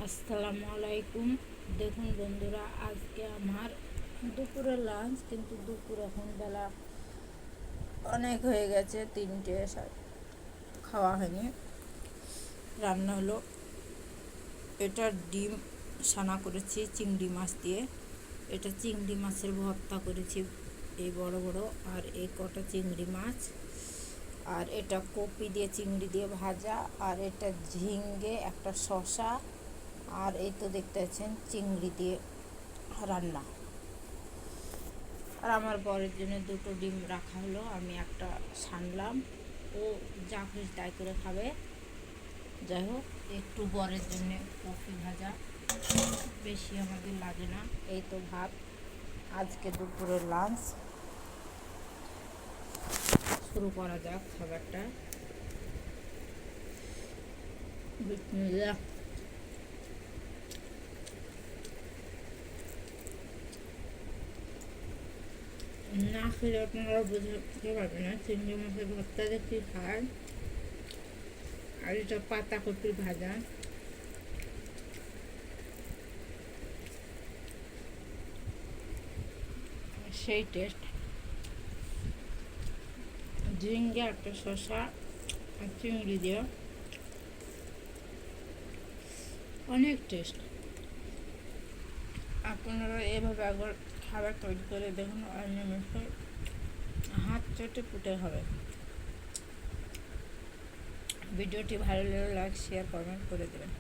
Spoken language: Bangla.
আসসালামু আলাইকুম। দেখুন বন্ধুরা, আজকে আমার দুপুরের লাঞ্চ, কিন্তু দুপুর এখন বেলা অনেক হয়ে গেছে, 3টে খাওয়া হয়নি। রান্না হলো, এটা ডিম সানা করেছি চিংড়ি মাছ দিয়ে। এটা চিংড়ি মাছের ভর্তা করেছি, এই বড় বড়, আর এই কটা চিংড়ি মাছ। আর এটা কপি দিয়ে চিংড়ি দিয়ে ভাজা, আর এটা ঝিঙ্গে, একটা শসা, আর এই তো দেখতে পাচ্ছেন চিংড়ি দিয়ে রান্না। আর আমার বরের জন্য 2টো ডিম রাখা হলো, আমি একটা ছানলাম। ও যা খুশি তাই করে খাবে। যাই হোক, একটু বরের জন্য কফি ভাজা, বেশি আমাদের লাগে না। এই তো ভাত, আজকে দুপুরের লাঞ্চ। শুরু করা যাক খাবারটা। বিসমিল্লাহ। না খেলে আপনারা বুঝতে পারবেন না চিংড়ি মাছের ভর্তা দেখি খায়। আর এটা পাতাকপি ভাজা, সেই টেস্ট। ঝিঙ্গে, একটা শসা আর চিংড়ি দিয়ে অনেক টেস্ট। আপনারা এভাবে একবার খাবার তৈরি করে দেখুন, আর নিমেষে হাত চটে পুটে হবে। ভিডিওটি ভালো লাগলে লাইক, শেয়ার, কমেন্ট করে দেবেন।